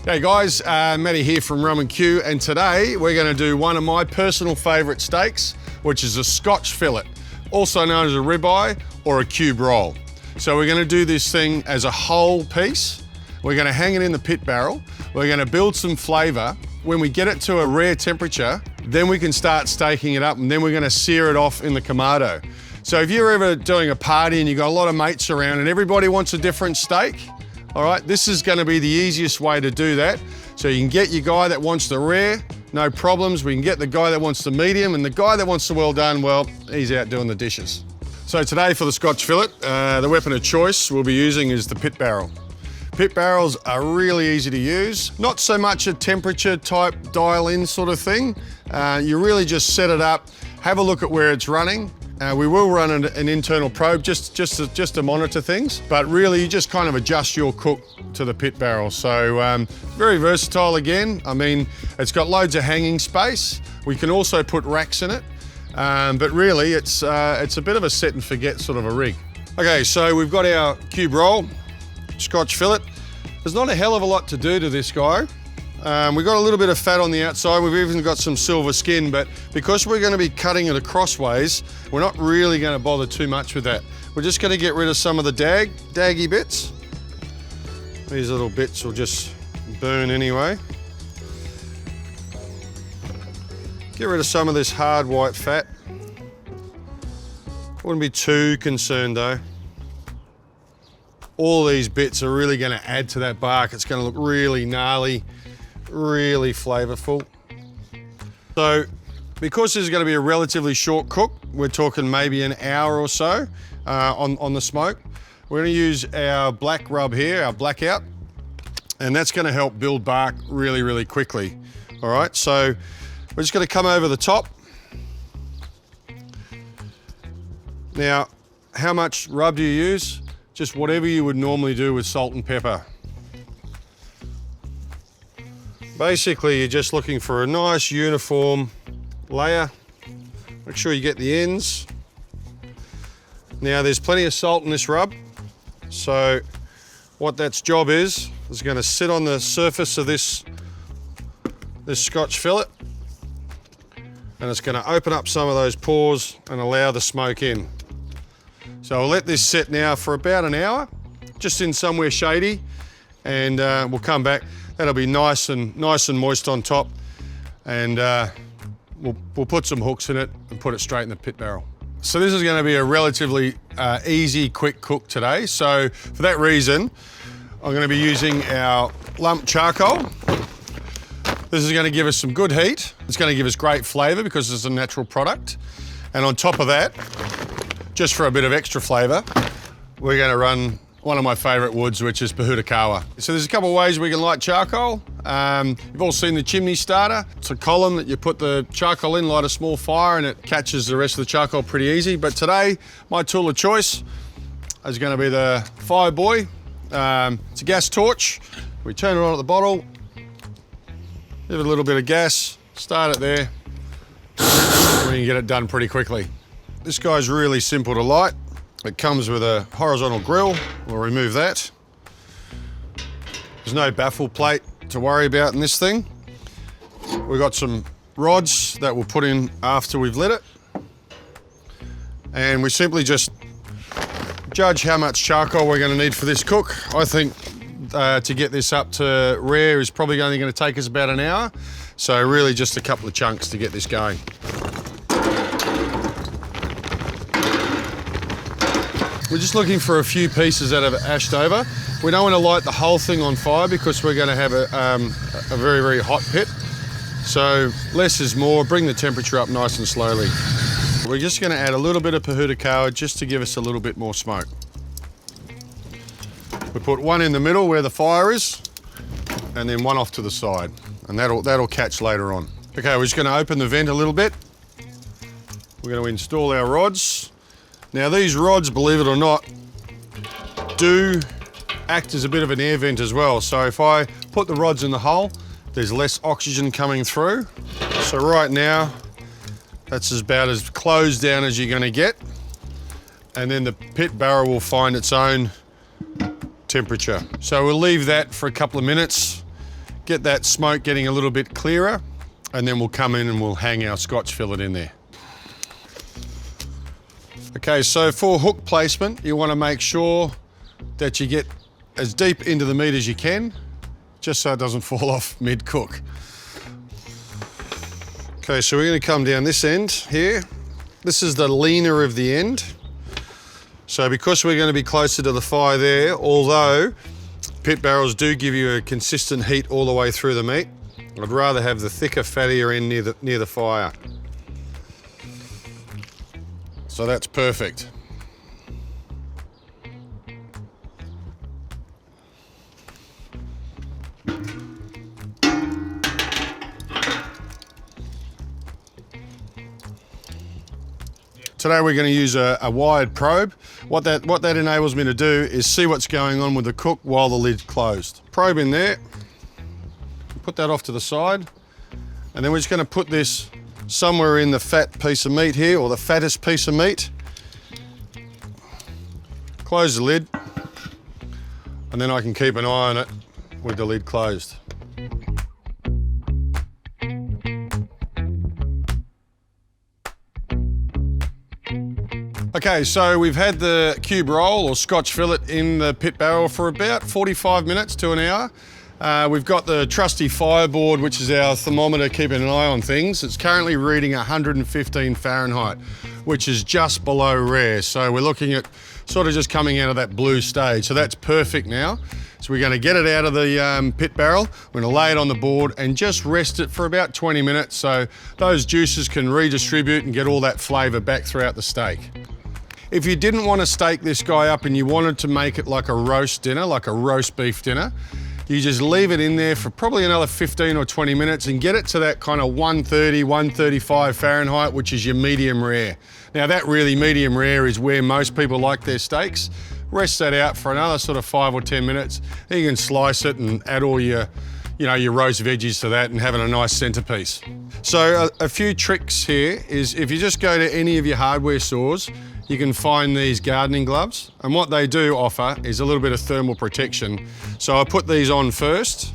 Hey guys, Matty here from Rum & Q, and today we're going to do one of my personal favourite steaks, which is a scotch fillet, also known as a ribeye or a cube roll. So we're going to do this thing as a whole piece. We're going to hang it in the pit barrel. We're going to build some flavour. When we get it to a rare temperature, then we can start staking it up, and then we're going to sear it off in the Kamado. So if you're ever doing a party and you've got a lot of mates around and everybody wants a different steak, all right, this is going to be the easiest way to do that. So you can get your guy that wants the rare, no problems. We can get the guy that wants the medium, and the guy that wants the well done, well, he's out doing the dishes. So today for the scotch fillet, the weapon of choice we'll be using is the pit barrel. Pit barrels are really easy to use. Not so much a temperature type dial in sort of thing. You really just set it up, have a look at where it's running. We will run an internal probe just to monitor things, but really you just kind of adjust your cook to the pit barrel. So very versatile again. I mean, it's got loads of hanging space. We can also put racks in it, but really it's a bit of a set and forget sort of a rig. Okay, so we've got our cube roll, scotch fillet. There's not a hell of a lot to do to this guy. We've got a little bit of fat on the outside. We've even got some silver skin, but because we're going to be cutting it crossways, we're not really going to bother too much with that. We're just going to get rid of some of the daggy bits. These little bits will just burn anyway. Get rid of some of this hard white fat. Wouldn't be too concerned though. All these bits are really going to add to that bark. It's going to look really gnarly, really flavorful. So because this is going to be a relatively short cook, we're talking maybe an hour or so on the smoke, we're going to use our black rub here, our blackout, and that's going to help build bark really, really quickly. All right, so we're just going to come over the top. Now, how much rub do you use? Just whatever you would normally do with salt and pepper. Basically, you're just looking for a nice uniform layer. Make sure you get the ends. Now, there's plenty of salt in this rub. So what that's job is going to sit on the surface of this scotch fillet, and it's going to open up some of those pores and allow the smoke in. So I'll let this sit now for about an hour, just in somewhere shady, and we'll come back. That'll be nice and moist on top, and we'll put some hooks in it and put it straight in the pit barrel. So this is going to be a relatively easy, quick cook today. So for that reason, I'm going to be using our lump charcoal. This is going to give us some good heat. It's going to give us great flavour because it's a natural product. And on top of that, just for a bit of extra flavour, we're going to run one of my favourite woods, which is Pohutukawa. So there's a couple of ways we can light charcoal. You've all seen the chimney starter. It's a column that you put the charcoal in, light a small fire, and it catches the rest of the charcoal pretty easy. But today, my tool of choice is going to be the Fireboy. It's a gas torch. We turn it on at the bottle, give it a little bit of gas, start it there, and we can get it done pretty quickly. This guy's really simple to light. It comes with a horizontal grill. We'll remove that. There's no baffle plate to worry about in this thing. We've got some rods that we'll put in after we've lit it. And we simply just judge how much charcoal we're going to need for this cook. I think to get this up to rare is probably only going to take us about an hour. So really just a couple of chunks to get this going. We're just looking for a few pieces that have ashed over. We don't want to light the whole thing on fire because we're going to have a very, very hot pit. So less is more, bring the temperature up nice and slowly. We're just going to add a little bit of Pohutukawa just to give us a little bit more smoke. We put one in the middle where the fire is, and then one off to the side, and that'll catch later on. Okay, we're just going to open the vent a little bit. We're going to install our rods. Now these rods, believe it or not, do act as a bit of an air vent as well. So if I put the rods in the hole, there's less oxygen coming through. So right now, that's about as closed down as you're going to get. And then the pit barrel will find its own temperature. So we'll leave that for a couple of minutes, get that smoke getting a little bit clearer, and then we'll come in and we'll hang our scotch fillet in there. Okay, so for hook placement, you want to make sure that you get as deep into the meat as you can, just so it doesn't fall off mid-cook. Okay, so we're going to come down this end here. This is the leaner of the end. So because we're going to be closer to the fire there, although pit barrels do give you a consistent heat all the way through the meat, I'd rather have the thicker, fattier end near the fire. So that's perfect. Today we're going to use a wired probe. What that enables me to do is see what's going on with the cook while the lid's closed. Probe in there, put that off to the side, and then we're just going to put this somewhere in the fat piece of meat here, or the fattest piece of meat. Close the lid, and then I can keep an eye on it with the lid closed. Okay, so we've had the cube roll or scotch fillet in the pit barrel for about 45 minutes to an hour. We've got the trusty fireboard, which is our thermometer keeping an eye on things. It's currently reading 115 Fahrenheit, which is just below rare. So we're looking at sort of just coming out of that blue stage. So that's perfect now. So we're going to get it out of the pit barrel. We're going to lay it on the board and just rest it for about 20 minutes so those juices can redistribute and get all that flavour back throughout the steak. If you didn't want to steak this guy up and you wanted to make it like a roast dinner, like a roast beef dinner, you just leave it in there for probably another 15 or 20 minutes and get it to that kind of 130, 135 Fahrenheit, which is your medium rare. Now that really medium rare is where most people like their steaks. Rest that out for another sort of 5 or 10 minutes. Then you can slice it and add all your roast veggies to that and having a nice centerpiece. So a few tricks here is if you just go to any of your hardware stores, you can find these gardening gloves, and what they do offer is a little bit of thermal protection. So I put these on first,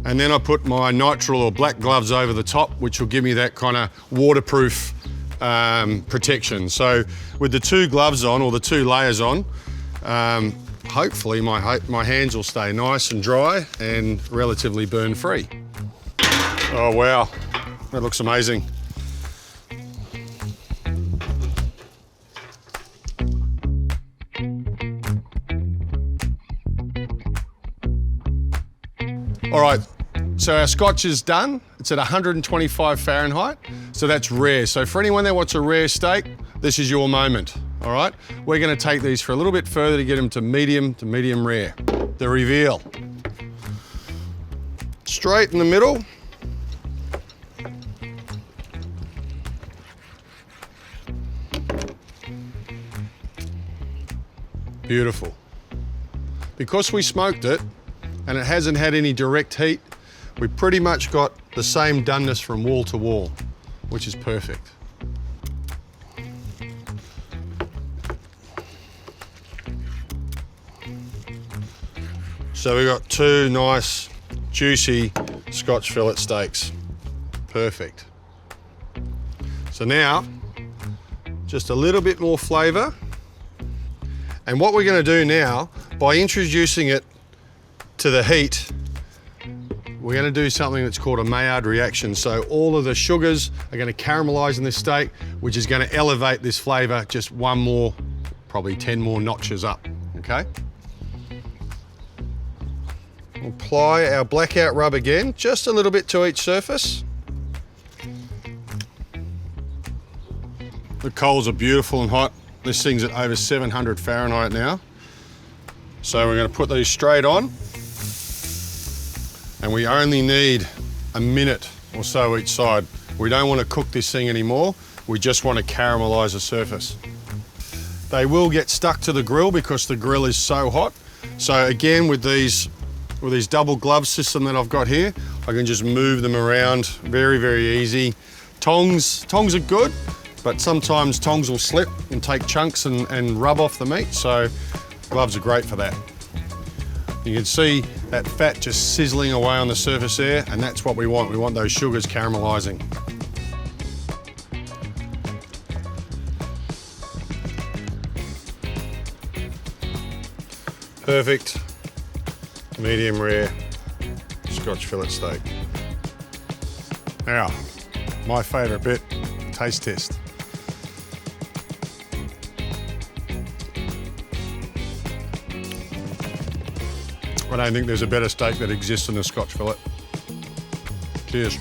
and then I put my nitrile or black gloves over the top, which will give me that kind of waterproof protection. So with the two gloves on, or the two layers on, hopefully my hands will stay nice and dry and relatively burn free. Oh wow, that looks amazing. All right, so our scotch is done. It's at 125 Fahrenheit, so that's rare. So for anyone that wants a rare steak, this is your moment, all right? We're gonna take these for a little bit further to get them to medium rare. The reveal. Straight in the middle. Beautiful. Because we smoked it, and it hasn't had any direct heat, we pretty much got the same doneness from wall to wall, which is perfect. So we got two nice, juicy scotch fillet steaks. Perfect. So now, just a little bit more flavour. And what we're going to do now, by introducing it to the heat, we're going to do something that's called a Maillard reaction. So all of the sugars are going to caramelise in this steak, which is going to elevate this flavour just one more, probably 10 more notches up, okay? Apply our blackout rub again, just a little bit to each surface. The coals are beautiful and hot. This thing's at over 700 Fahrenheit now. So we're going to put these straight on. And we only need a minute or so each side. We don't want to cook this thing anymore. We just want to caramelise the surface. They will get stuck to the grill because the grill is so hot. So again, with these double glove system that I've got here, I can just move them around very, very easy. Tongs are good, but sometimes tongs will slip and take chunks and rub off the meat. So gloves are great for that. You can see that fat just sizzling away on the surface there, and that's what we want. We want those sugars caramelizing. Perfect, medium rare Scotch fillet steak. Now, my favourite bit, taste test. I don't think there's a better steak that exists than a Scotch fillet. Cheers.